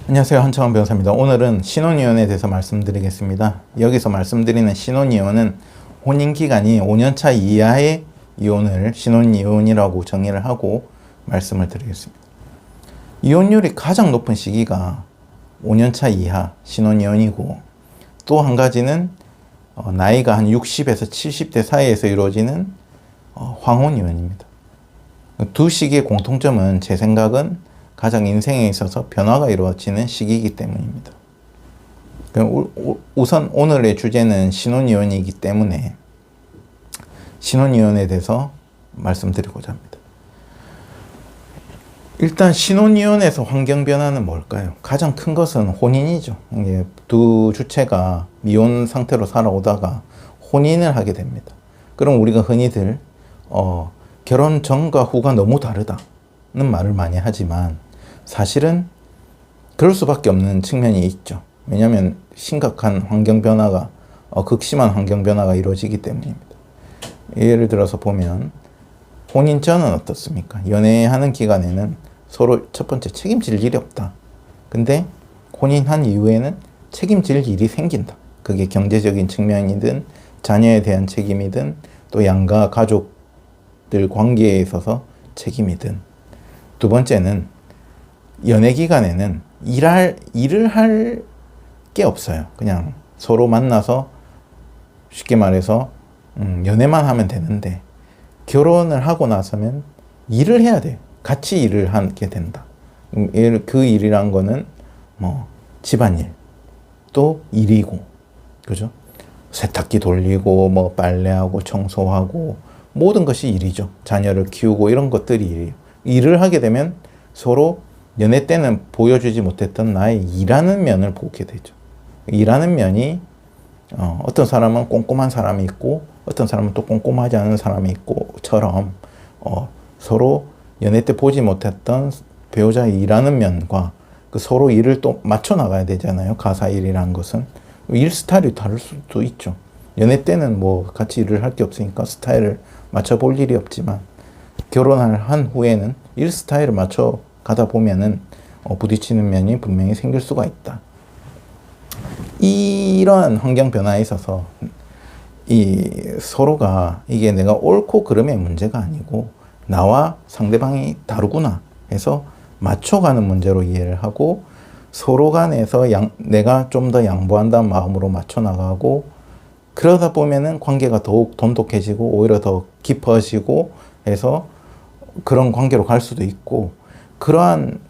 안녕하세요. 한창원 변호사입니다. 오늘은 신혼이혼에 대해서 말씀드리겠습니다. 여기서 말씀드리는 신혼이혼은 혼인기간이 5년차 이하의 이혼을 신혼이혼이라고 정의를 하고 말씀을 드리겠습니다. 이혼율이 가장 높은 시기가 5년차 이하 신혼이혼이고, 또 한 가지는 나이가 한 60에서 70대 사이에서 이루어지는 황혼이혼입니다. 두 시기의 공통점은 제 생각은 가장 인생에 있어서 변화가 이루어지는 시기이기 때문입니다. 우선 오늘의 주제는 신혼이혼이기 때문에 신혼이혼에 대해서 말씀드리고자 합니다. 일단 신혼이혼에서 환경변화는 뭘까요? 가장 큰 것은 혼인이죠. 두 주체가 미혼 상태로 살아오다가 혼인을 하게 됩니다. 그럼 우리가 흔히들 결혼 전과 후가 너무 다르다는 말을 많이 하지만 사실은 그럴 수밖에 없는 측면이 있죠. 왜냐하면 심각한 환경변화가 극심한 환경변화가 이루어지기 때문입니다. 예를 들어서 보면 혼인 전은 어떻습니까? 연애하는 기간에는 서로 첫 번째 책임질 일이 없다. 근데 혼인한 이후에는 책임질 일이 생긴다. 그게 경제적인 측면이든 자녀에 대한 책임이든 또 양가 가족들 관계에 있어서 책임이든. 두 번째는 연애 기간에는 일을 할 게 없어요. 그냥 서로 만나서 쉽게 말해서 연애만 하면 되는데, 결혼을 하고 나서면 일을 해야 돼. 같이 일을 하게 된다. 그 일이란 거는 집안일 또 일이고, 그죠? 세탁기 돌리고 빨래하고 청소하고 모든 것이 일이죠. 자녀를 키우고 이런 것들이 일이에요. 일을 하게 되면 서로 연애 때는 보여주지 못했던 나의 일하는 면을 보게 되죠. 일하는 면이 어떤 사람은 꼼꼼한 사람이 있고 어떤 사람은 또 꼼꼼하지 않은 사람이 있고처럼 서로 연애 때 보지 못했던 배우자의 일하는 면과 그 서로 일을 또 맞춰 나가야 되잖아요. 가사일이라는 것은 일 스타일이 다를 수도 있죠. 연애 때는 같이 일을 할 게 없으니까 스타일을 맞춰 볼 일이 없지만, 결혼을 한 후에는 일 스타일을 맞춰 가다 보면은 부딪히는 면이 분명히 생길 수가 있다. 이러한 환경 변화에 있어서 서로가 이게 내가 옳고 그름의 문제가 아니고 나와 상대방이 다르구나 해서 맞춰가는 문제로 이해를 하고, 서로 간에서 내가 좀 더 양보한다는 마음으로 맞춰 나가고, 그러다 보면은 관계가 더욱 돈독해지고 오히려 더 깊어지고 해서 그런 관계로 갈 수도 있고, 그러한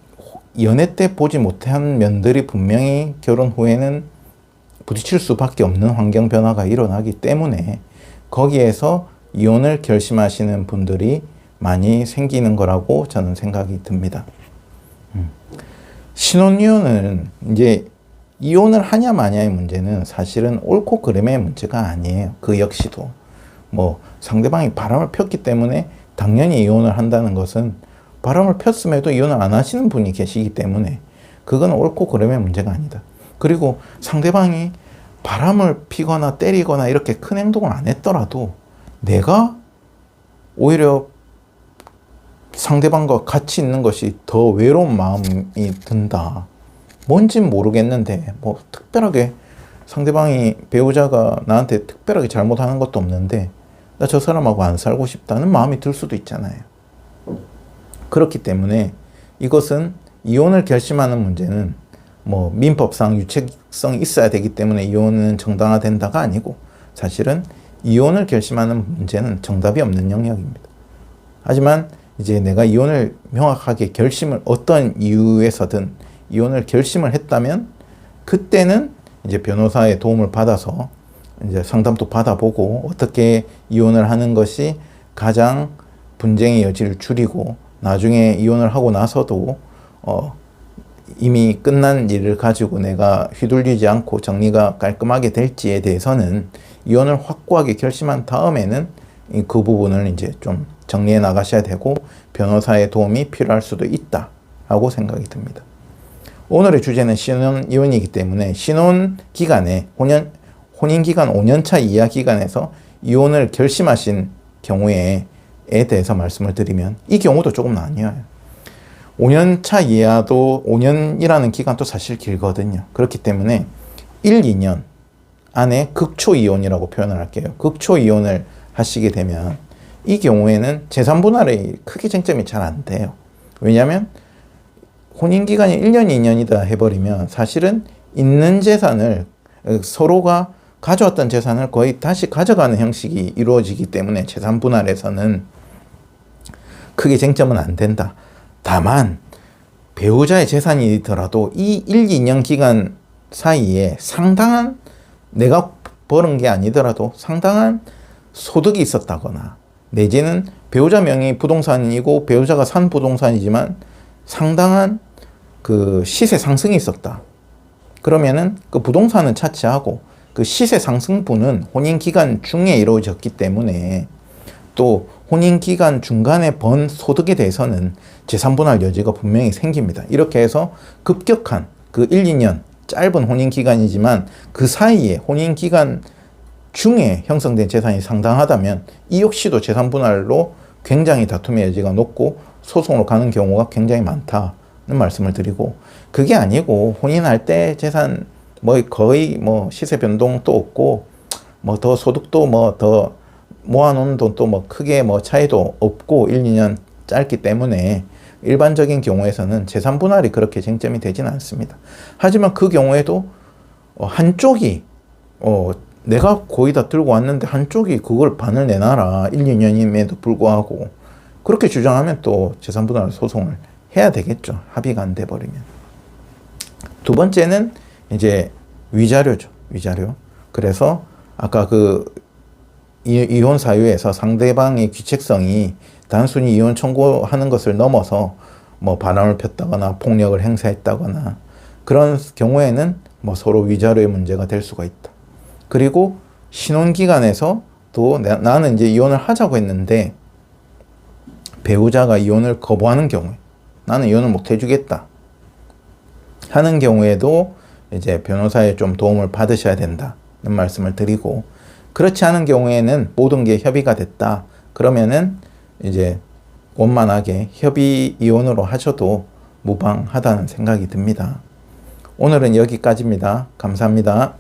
연애 때 보지 못한 면들이 분명히 결혼 후에는 부딪힐 수밖에 없는 환경 변화가 일어나기 때문에 거기에서 이혼을 결심하시는 분들이 많이 생기는 거라고 저는 생각이 듭니다. 신혼이혼은 이제 이혼을 하냐 마냐의 문제는 사실은 옳고 그름의 문제가 아니에요. 그 역시도 상대방이 바람을 폈기 때문에 당연히 이혼을 한다는 것은, 바람을 폈음에도 이혼을 안 하시는 분이 계시기 때문에 그건 옳고 그름의 문제가 아니다. 그리고 상대방이 바람을 피거나 때리거나 이렇게 큰 행동을 안 했더라도 내가 오히려 상대방과 같이 있는 것이 더 외로운 마음이 든다. 뭔진 모르겠는데 특별하게 상대방이 배우자가 나한테 특별하게 잘못하는 것도 없는데 나 저 사람하고 안 살고 싶다는 마음이 들 수도 있잖아요. 그렇기 때문에 이것은 이혼을 결심하는 문제는 민법상 유책성이 있어야 되기 때문에 이혼은 정당화된다가 아니고, 사실은 이혼을 결심하는 문제는 정답이 없는 영역입니다. 하지만 이제 내가 이혼을 명확하게 어떤 이유에서든 이혼을 결심을 했다면, 그때는 이제 변호사의 도움을 받아서 이제 상담도 받아보고 어떻게 이혼을 하는 것이 가장 분쟁의 여지를 줄이고 나중에 이혼을 하고 나서도 이미 끝난 일을 가지고 내가 휘둘리지 않고 정리가 깔끔하게 될지에 대해서는 이혼을 확고하게 결심한 다음에는 그 부분을 이제 좀 정리해 나가셔야 되고 변호사의 도움이 필요할 수도 있다 하고 생각이 듭니다. 오늘의 주제는 신혼이혼이기 때문에 신혼 기간에 혼인기간 5년차 이하 기간에서 이혼을 결심하신 경우에 대해서 말씀을 드리면, 이 경우도 조금 나뉘어요. 5년 차 이하도 5년이라는 기간도 사실 길거든요. 그렇기 때문에 1, 2년 안에 극초이혼이라고 표현을 할게요. 극초이혼을 하시게 되면 이 경우에는 재산 분할이 크게 쟁점이 잘 안 돼요. 왜냐하면 혼인기간이 1년, 2년이다 해버리면 사실은 있는 재산을 서로가 가져왔던 재산을 거의 다시 가져가는 형식이 이루어지기 때문에 재산 분할에서는 크게 쟁점은 안 된다. 다만 배우자의 재산이더라도 이 1, 2년 기간 사이에 상당한 내가 버는 게 아니더라도 상당한 소득이 있었다거나 내지는 배우자 명의 부동산이고 배우자가 산 부동산이지만 상당한 그 시세 상승이 있었다. 그러면은 그 부동산은 차치하고 그 시세 상승분은 혼인 기간 중에 이루어졌기 때문에 또 혼인 기간 중간에 번 소득에 대해서는 재산 분할 여지가 분명히 생깁니다. 이렇게 해서 급격한 그 1, 2년 짧은 혼인 기간이지만 그 사이에 혼인 기간 중에 형성된 재산이 상당하다면 이 역시도 재산 분할로 굉장히 다툼의 여지가 높고 소송으로 가는 경우가 굉장히 많다는 말씀을 드리고, 그게 아니고 혼인할 때 재산 뭐 거의 뭐 시세 변동도 없고 뭐 더 소득도 뭐 더 모아놓은 돈도 뭐 크게 뭐 차이도 없고 1, 2년 짧기 때문에 일반적인 경우에서는 재산 분할이 그렇게 쟁점이 되지는 않습니다. 하지만 그 경우에도 한쪽이 내가 거의 다 들고 왔는데 한쪽이 그걸 반을 내놔라 1, 2년임에도 불구하고 그렇게 주장하면 또 재산 분할 소송을 해야 되겠죠. 합의가 안 돼 버리면. 두 번째는 이제 위자료죠. 위자료. 그래서 아까 그 이혼 사유에서 상대방의 귀책성이 단순히 이혼 청구하는 것을 넘어서 뭐 바람을 폈다거나 폭력을 행사했다거나 그런 경우에는 뭐 서로 위자료의 문제가 될 수가 있다. 그리고 신혼기간에서 또 나는 이제 이혼을 하자고 했는데 배우자가 이혼을 거부하는 경우에 나는 이혼을 못 해주겠다 하는 경우에도 이제 변호사의 좀 도움을 받으셔야 된다는 말씀을 드리고, 그렇지 않은 경우에는 모든 게 협의가 됐다. 그러면은 이제 원만하게 협의 이혼으로 하셔도 무방하다는 생각이 듭니다. 오늘은 여기까지입니다. 감사합니다.